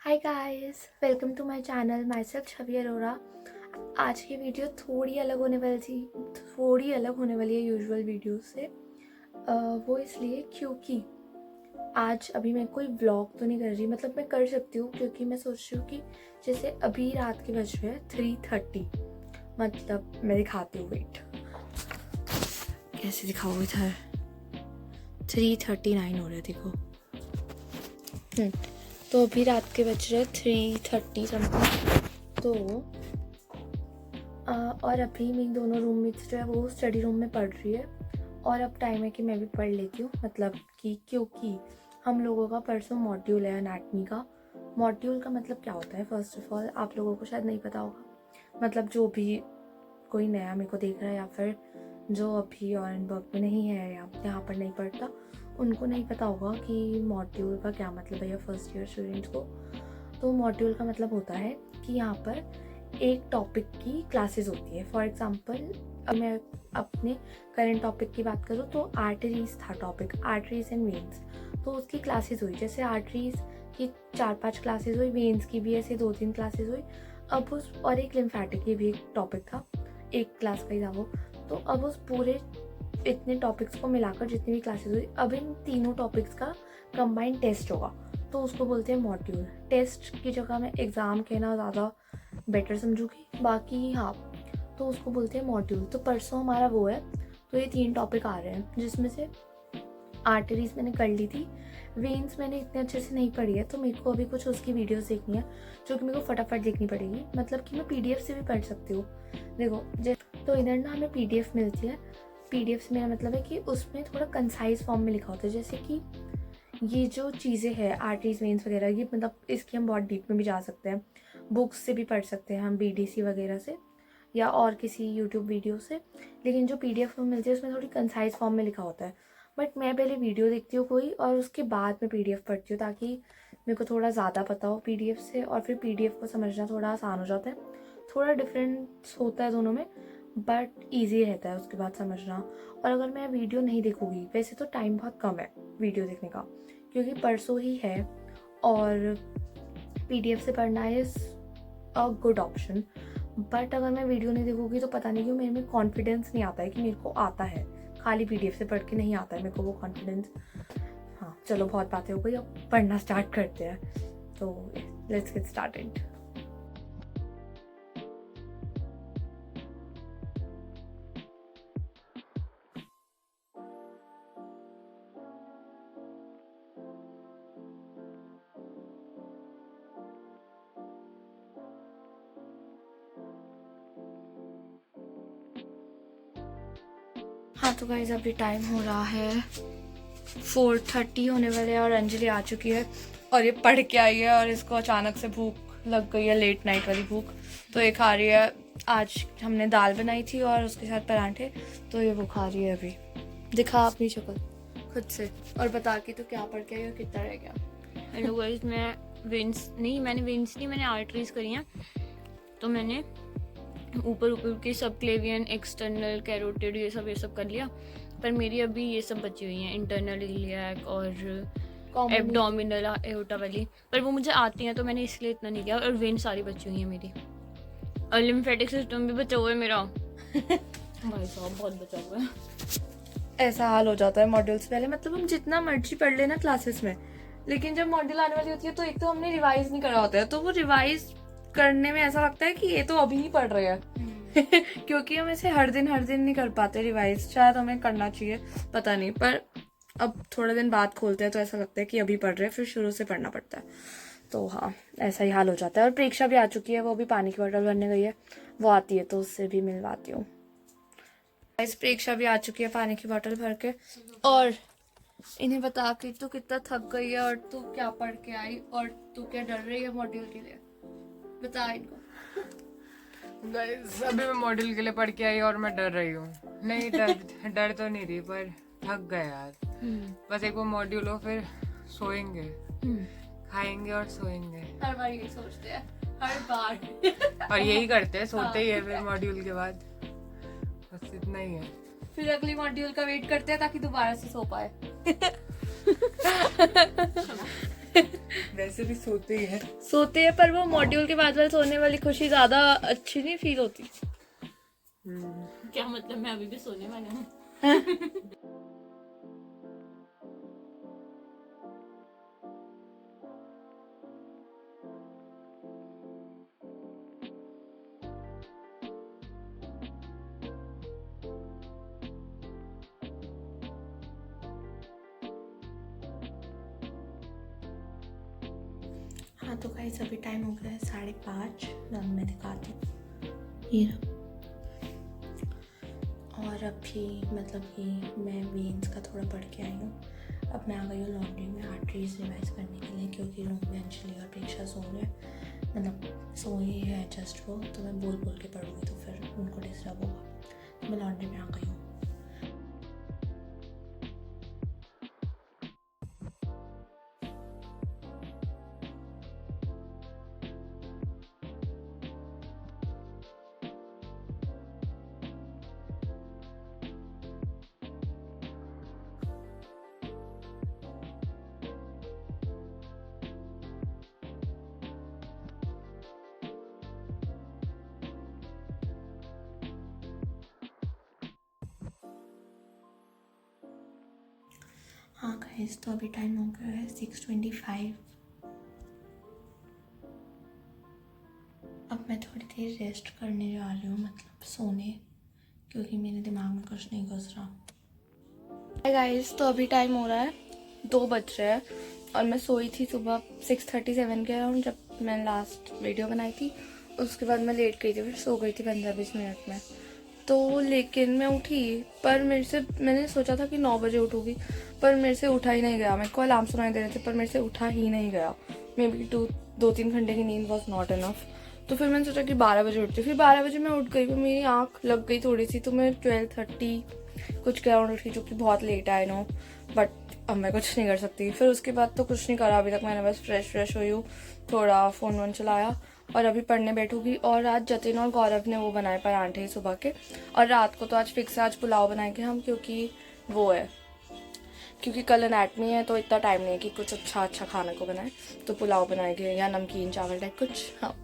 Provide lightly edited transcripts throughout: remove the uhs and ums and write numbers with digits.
Hi guys, welcome to my channel myself Chhavi Arora. आज की video थोड़ी अलग होने वाली है यूजुअल वीडियो से। वो इसलिए क्योंकि आज अभी मैं कोई व्लॉग तो नहीं कर रही, मतलब मैं कर सकती हूँ क्योंकि मैं सोच रही हूँ कि जैसे अभी रात के बज रहे हैं 3:30, मतलब मैं दिखाती हूँ, वेट कैसे दिखाऊँ, इधर 3:39 हो रहा है, देखो। तो अभी रात के बज रहे 3:30 समथिंग। तो और अभी मेरी दोनों रूममेट्स जो है वो स्टडी रूम में पढ़ रही है और अब टाइम है कि मैं भी पढ़ लेती हूँ, मतलब कि क्योंकि हम लोगों का परसों मॉड्यूल है एनाटमी का। मॉड्यूल का मतलब क्या होता है, फर्स्ट ऑफ ऑल आप लोगों को शायद नहीं पता होगा, मतलब जो भी कोई नया मेरे को देख रहा है या फिर जो अभी ऑरेंजबर्ग में नहीं है या यहाँ पर नहीं पढ़ता, उनको नहीं पता होगा कि मॉड्यूल का क्या मतलब है, या फर्स्ट ईयर स्टूडेंट्स को। तो मॉड्यूल का मतलब होता है कि यहाँ पर एक टॉपिक की क्लासेस होती है। फॉर एग्जांपल मैं अपने करंट टॉपिक की बात करूँ तो आर्टरीज था टॉपिक, आर्टरीज एंड वेन्स। तो उसकी क्लासेस हुई, जैसे आर्टरीज की 4-5 क्लासेस हुई, वेन्स की भी ऐसे 2-3 क्लासेस हुई। अब उस और एक लिम्फेटिक की भी एक टॉपिक था, एक क्लास का ही था वो। तो अब उस पूरे इतने टॉपिक्स को मिलाकर जितनी भी क्लासेस हुई, अब इन तीनों टॉपिक्स का कंबाइंड टेस्ट होगा, तो उसको बोलते हैं मॉड्यूल। टेस्ट की जगह मैं एग्ज़ाम कहना ज़्यादा बेटर समझूंगी, बाकी हाँ, तो उसको बोलते हैं मॉड्यूल। तो परसों हमारा वो है, तो ये 3 टॉपिक आ रहे हैं, जिसमें से आर्टरीज मैंने कर ली थी, वेन्स मैंने इतने अच्छे से नहीं पढ़ी है, तो मेरे को अभी कुछ उसकी वीडियोस देखनी है जो कि मेरे को फटाफट देखनी पड़ेगी, मतलब कि मैं पीडीएफ से भी पढ़ सकती हूँ। देखो तो इधर ना हमें पीडीएफ मिलती है। पीडीएफ से मेरा मतलब है कि उसमें थोड़ा कंसाइज फॉर्म में लिखा होता है, जैसे कि ये जो चीज़ें हैं आर्टरीज वेन्स वगैरह, ये मतलब इसकी हम बहुत डीप में भी जा सकते हैं, बुक्स से भी पढ़ सकते हैं हम, बीडीसी वगैरह से या और किसी यूट्यूब वीडियो से। लेकिन जो पीडीएफ में मिलती है उसमें थोड़ी कंसाइज फॉर्म में लिखा होता है। बट मैं पहले वीडियो देखती हूँ कोई और उसके बाद में पीडीएफ पढ़ती हूँ, ताकि मेरे को थोड़ा ज़्यादा पता हो पीडीएफ से, और फिर पीडीएफ को समझना थोड़ा आसान हो जाता है। थोड़ा डिफरेंस होता है दोनों में, बट ईजी रहता है उसके बाद समझना। और अगर मैं वीडियो नहीं देखूँगी, वैसे तो टाइम बहुत कम है वीडियो देखने का क्योंकि परसों ही है, और पीडीएफ से पढ़ना is a good option. But अगर मैं वीडियो नहीं देखूँगी तो पता नहीं क्यों मेरे में कॉन्फिडेंस नहीं आता है कि मेरे को आता है, खाली पीडीएफ से पढ़ के नहीं आता है मेरे को वो कॉन्फिडेंस। हाँ चलो, बहुत बातें हो गई, अब पढ़ना स्टार्ट करते हैं। तो लेट्स गेट स्टार्टेड। हाँ तो गाइस, अभी टाइम हो रहा है 4:30 होने वाले हैं और अंजलि आ चुकी है और ये पढ़ के आई है और इसको अचानक से भूख लग गई है, लेट नाइट वाली भूख। तो ये खा रही है, आज हमने दाल बनाई थी और उसके साथ पराठे, तो ये वो खा रही है अभी। दिखा अपनी शक्ल खुद से और बता कि तो क्या पढ़ के आई और कितना रह गया। हेलो गाइस, मैंने वेन्स नहीं, मैंने आर्टरीज करी हैं। तो मैंने ऊपर के सब क्लेवियन, एक्सटर्नल कैरोटिड, ये सब कर लिया, पर मेरी अभी ये सब बची हुई हैं, इंटरनल इलियाक और एब्डोमिनल एओर्टा वाली, पर वो मुझे आती हैं तो मैंने इसलिए इतना नहीं किया। और वेन सारी बची हुई हैं मेरी, और लिम्फेटिक सिस्टम भी बचा हुआ है मेरा। भाई साहब बहुत बचा हुआ है। ऐसा हाल हो जाता है मॉड्यूल से पहले, मतलब हम जितना मर्जी पढ़ लेना क्लासेस में, लेकिन जब मॉड्यूल आने वाली होती है तो एक तो हमने रिवाइज नहीं करा होता है, तो वो रिवाइज करने में ऐसा लगता है कि ये तो अभी ही पढ़ रहे हैं क्योंकि हम ऐसे हर दिन नहीं कर पाते रिवाइज, शायद हमें करना चाहिए, पता नहीं, पर अब थोड़े दिन बाद खोलते हैं तो ऐसा लगता है कि अभी पढ़ रहे हैं, फिर शुरू से पढ़ना पड़ता है। तो हाँ, ऐसा ही हाल हो जाता है। और प्रेक्षा भी आ चुकी है, वो भी पानी की बोतल भरने गई है, वो आती है तो उससे भी मिलवाती हूँ। प्रेक्षा भी आ चुकी है पानी की बोतल भर के, और इन्हें बता कि तू कितना थक गई है और तू क्या पढ़ के आई और तू क्या डर रही है मॉड्यूल के लिए, बता इनको। गाइस, अभी मैं मॉडल के लिए पढ़ के आई और मैं डर रही हूँ। नहीं, डर तो नहीं रही, पर थक गए यार। बस एक वो मॉड्यूल हो, फिर सोएंगे, खाएंगे और सोएंगे। हर बार यही सोचते हैं, हर बार और यही करते हैं, सोते ही है फिर मॉड्यूल के बाद, बस इतना ही है। फिर अगली मॉड्यूल का वेट करते हैं ताकि दोबारा से सो पाए वैसे भी सोते ही है। सोते हैं, पर वो मॉड्यूल के बाद वाले सोने वाली खुशी ज़्यादा अच्छी नहीं फील होती। क्या मतलब, मैं अभी भी सोने वाला हूँ। हाँ तो गाइस अभी टाइम हो गया है 5:30। मैं दिखाती हूँ ये रहा। और अभी मतलब कि मैं वेन्स का थोड़ा पढ़ के आई हूँ। अब मैं आ गई हूँ लॉन्ड्री में आर्टरीज रिवाइज करने के लिए, क्योंकि रूम में अंजलि और प्रेक्षा सो रहे हैं, मतलब सो ही है जस्ट वो, तो मैं बोल के पढ़ूँगी तो फिर उनको डिस्टर्ब होगा। तो मैं लॉन्ड्री में आ गई हूँ। हाँ गाइस तो अभी टाइम हो गया है 6:25। अब मैं थोड़ी देर रेस्ट करने जा रही हूँ, मतलब सोने, क्योंकि मेरे दिमाग में कुछ नहीं घुस रहा। हाय गाइस तो अभी टाइम हो रहा है 2 बज रहे हैं और मैं सोई थी सुबह 6:37 के अराउंड, जब मैंने लास्ट वीडियो बनाई थी। उसके बाद मैं लेट गई थी, फिर सो गई थी 15-20 मिनट में। तो लेकिन मैं उठी, पर मैंने सोचा था कि 9 बजे उठूँगी, पर मेरे से उठा ही नहीं गया। मेरे को अलार्म सुनाई दे रहे थे पर मेरे से उठा ही नहीं गया। मे बी 2-3 घंटे की नींद वॉज नॉट इनफ। तो फिर मैंने सोचा कि 12 बजे उठती हूँ। फिर 12 बजे मैं उठ गई, फिर मेरी आँख लग गई थोड़ी सी, तो मैं 12:30 कुछ के अराउंड उठी, जो कि बहुत लेट है आई नो, बट अब मैं कुछ नहीं कर सकती। फिर उसके बाद तो कुछ नहीं करा अभी तक। मैंने बस फ्रेश हुई हूँ, थोड़ा फ़ोन वोन चलाया और अभी पढ़ने बैठूंगी। और आज जतिन और गौरव ने वो बनाए परांठे सुबह के, और रात को तो आज फिक्स है, आज पुलाव बनाएंगे हम, क्योंकि कल एनाटमी है तो इतना टाइम नहीं है कि कुछ अच्छा खाने को बनाए, तो पुलाव बनाएंगे या नमकीन चावल टाइप कुछ। हाँ,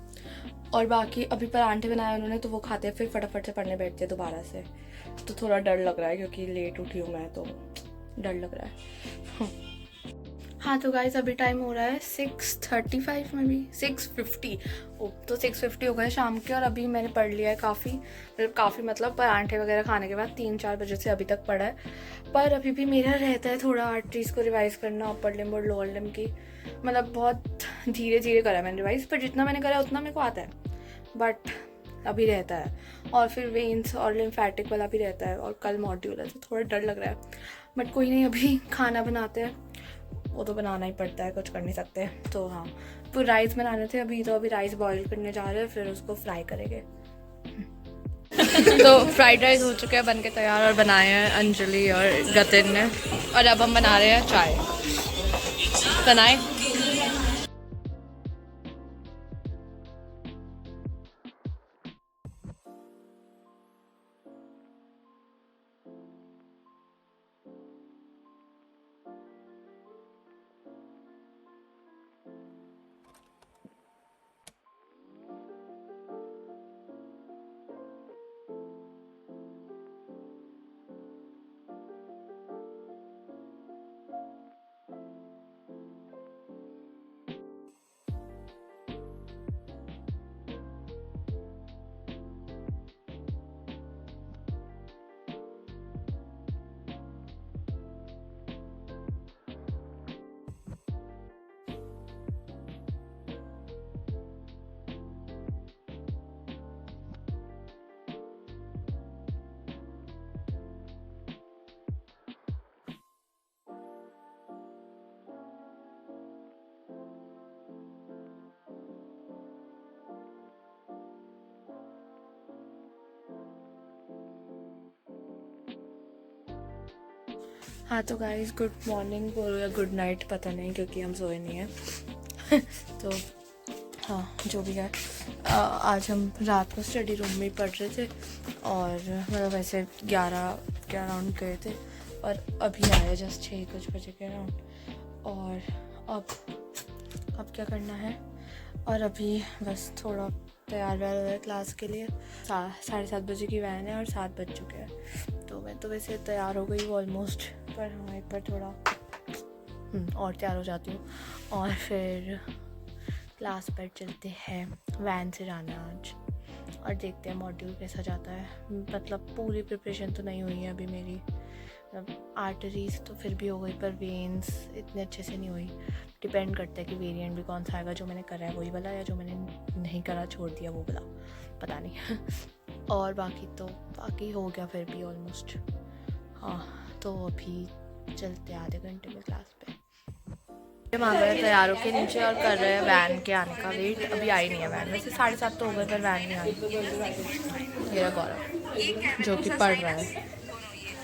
और बाकी अभी परांठे बनाए उन्होंने तो वो खाते हैं, फिर फटाफट से पढ़ने बैठते हैं दोबारा से। तो थोड़ा डर लग रहा है क्योंकि लेट उठी हूँ मैं, तो डर लग रहा है। हाँ तो गाइस अभी टाइम हो रहा है 6:35 में भी 6:50। तो 6:50 हो गए शाम के, और अभी मैंने पढ़ लिया है काफ़ी मतलब परांठे वगैरह खाने के बाद 3-4 बजे से अभी तक पढ़ा है। पर अभी भी मेरा रहता है थोड़ा आर्टरीज को रिवाइज़ करना, अपर लिम्ब और लोअर लिम्ब की, मतलब बहुत धीरे करा मैंने रिवाइज़, पर जितना मैंने करा उतना मेरे को आता है, बट अभी रहता है। और फिर वेन्स और लिम्फेटिक वाला भी रहता है, और कल मॉड्यूल है तो थोड़ा डर लग रहा है, बट कोई नहीं, अभी खाना बनाते हैं, वो तो बनाना ही पड़ता है, कुछ कर नहीं सकते। तो हाँ, फिर राइस बनाने थे अभी, तो अभी राइस बॉईल करने जा रहे हैं, फिर उसको फ्राई करेंगे। तो फ्राइड राइस हो चुके हैं बन के तैयार, और बनाए हैं अंजलि और गतिन ने, और अब हम बना रहे हैं चाय। बनाए हाँ तो गाइस गुड मॉर्निंग बोलो या गुड नाइट पता नहीं, क्योंकि हम सोए नहीं हैं। तो हाँ जो भी है, आज हम रात को स्टडी रूम में ही पढ़ रहे थे, और मतलब वैसे 11 के अराउंड गए थे, और अभी आए जस्ट 6 कुछ बजे के अराउंड। और अब अब क्या करना है। और अभी बस थोड़ा तैयार व्यार हो रहा है क्लास के लिए। 7:30 बजे की वैन है और 7 बज चुके हैं। तो मैं तो वैसे तैयार हो गई हूँ ऑलमोस्ट, पर हाँ एक बार थोड़ा और तैयार हो जाती हूँ और फिर क्लास पर चलते हैं। वैन से जाना है आज और देखते हैं मॉड्यूल कैसा जाता है। मतलब पूरी प्रिपरेशन तो नहीं हुई है अभी मेरी, मतलब आर्टरीज तो फिर भी हो गई, पर वेन्स इतने अच्छे से नहीं हुई। डिपेंड करता है कि वेरिएंट भी कौन सा आएगा, जो मैंने करा है वही वाला या जो मैंने नहीं करा छोड़ दिया वो वाला, पता नहीं। और बाकी हो गया फिर भी ऑलमोस्ट। हाँ तो अभी चलते आधे घंटे में क्लास पे। मांग रहे हैं तैयार होके नीचे और कर रहे हैं वैन के आने का वेट। अभी आई नहीं है वैन, वैसे 7:30 तो हो गए पर वैन नहीं आई। मेरा गौरव जो कि पढ़ रहा है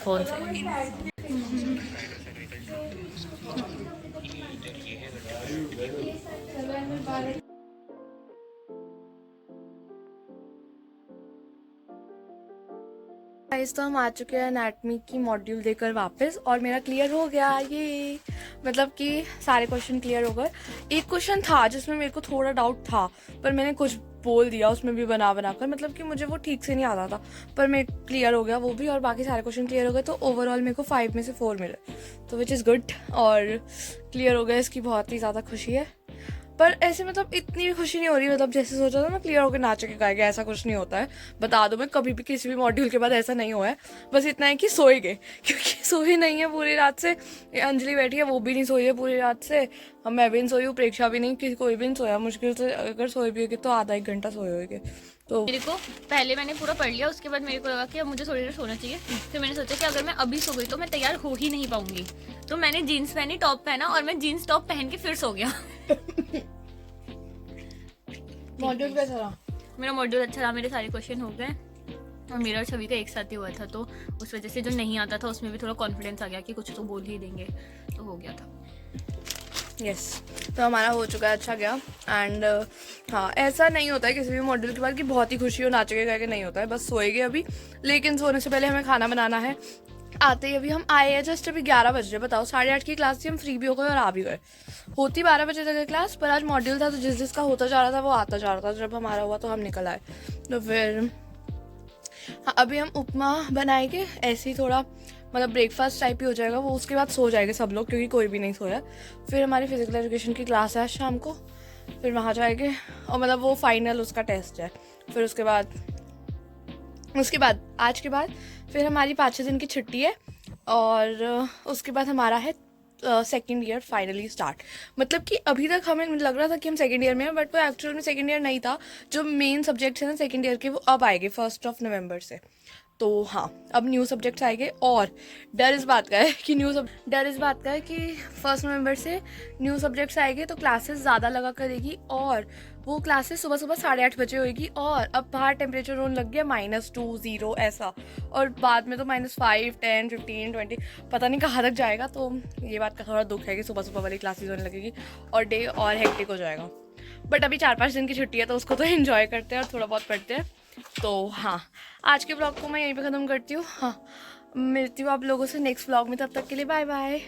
फ़ोन से। गाइस तो हम आ चुके हैं एनाटॉमी की मॉड्यूल देकर वापस और मेरा क्लियर हो गया ये, मतलब कि सारे क्वेश्चन क्लियर हो गए। एक क्वेश्चन था जिसमें मेरे को थोड़ा डाउट था, पर मैंने कुछ बोल दिया उसमें भी बना कर, मतलब कि मुझे वो ठीक से नहीं आता था, पर मैं क्लियर हो गया वो भी और बाकी सारे क्वेश्चन क्लियर हो गए। तो ओवरऑल मेरे को 5 में से 4 मिले, तो विच इज़ गुड। और क्लियर हो गया, इसकी बहुत ही ज़्यादा खुशी है। पर ऐसे मतलब इतनी भी खुशी नहीं हो रही, मतलब जैसे सोचा था ना क्लियर होकर नाच के गाएगा, ऐसा कुछ नहीं होता है। बता दो, मैं कभी भी किसी भी मॉड्यूल के बाद ऐसा नहीं हुआ है। बस इतना है कि सोए गए, क्योंकि सोई नहीं है पूरी रात से। अंजलि बैठी है वो भी नहीं सोई है पूरी रात से, मैं भी नहीं सोई हूँ, प्रेक्षा भी नहीं, किसी कोई भी नहीं सोया। मुश्किल से अगर सोए भी होगी तो आधा 1 घंटा सोए होगे। तो मेरे को पहले मैंने पूरा पढ़ लिया, उसके बाद मेरे को लगा कि अब मुझे थोड़ी देर सोना चाहिए। फिर मैंने सोचा कि अगर मैं अभी सो गई तो मैं तैयार हो ही नहीं पाऊंगी, तो मैंने जीन्स पहनी, टॉप पहना और मैं जीन्स टॉप पहन के फिर सो गया। मॉड्यूल कैसा रहा? मेरा मॉड्यूल अच्छा रहा, मेरे सारे क्वेश्चन हो गए और मेरा और छवि का एक साथ ही हुआ था, तो उस वजह से जो नहीं आता था उसमें भी थोड़ा कॉन्फिडेंस आ गया कि कुछ तो बोल ही देंगे, तो हो गया था। यस तो हमारा हो चुका है, अच्छा गया। एंड हाँ ऐसा नहीं होता है किसी भी मॉड्यूल के बाद कि बहुत ही खुशी हो नाचे के नहीं होता है, बस सोएंगे अभी। लेकिन सोने से पहले हमें खाना बनाना है। आते ही अभी हम आए हैं, जस्ट अभी 11 बज रहे। बताओ 8:30 की क्लास थी, हम फ्री भी हो गए और आ भी गए। होती 12 बजे तक है क्लास, पर आज मॉड्यूल था तो जिसका होता जा रहा था वो आता जा रहा था। जब हमारा हुआ तो हम निकल आए। तो फिर हाँ अभी हम उपमा बनाएंगे, ऐसे ही थोड़ा मतलब ब्रेकफास्ट टाइप ही हो जाएगा वो। उसके बाद सो जाएंगे सब लोग, क्योंकि कोई भी नहीं सोया। फिर हमारी फिजिकल एजुकेशन की क्लास है आज शाम को, फिर वहाँ जाएंगे और मतलब वो फाइनल उसका टेस्ट है। फिर उसके बाद आज के बाद फिर हमारी 5-6 दिन की छुट्टी है और उसके बाद हमारा है सेकेंड ईयर फाइनली स्टार्ट। मतलब कि अभी तक हमें लग रहा था कि हम सेकेंड ईयर में हैं, बट वो एक्चुअल में सेकेंड ईयर नहीं था। जो मेन सब्जेक्ट्स हैं ना सेकेंड ईयर के वो अब आएंगे 1 नवंबर से। तो हाँ अब न्यू सब्जेक्ट्स आएंगे और डर इस बात का है कि 1 नवंबर से न्यू सब्जेक्ट्स आएंगे तो क्लासेस ज़्यादा लगा करेगी और वो क्लासेस सुबह 8:30 बजे होएगी। और अब बाहर टेम्परेचर होने लग गया -2, 0 ऐसा, और बाद में तो -5, 10, 15, 20 पता नहीं कहाँ तक जाएगा। तो ये बात का थोड़ा दुख है कि सुबह वाली क्लासेस होने लगेगी और डे और हेक्टिक हो जाएगा। बट अभी 4-5 दिन की छुट्टी है तो उसको तो एंजॉय करते हैं और थोड़ा बहुत पढ़ते हैं। तो हाँ आज के ब्लॉग को मैं यहीं पे ख़त्म करती हूँ। हाँ मिलती हूँ आप लोगों से नेक्स्ट ब्लॉग में, तब तक के लिए बाय बाय।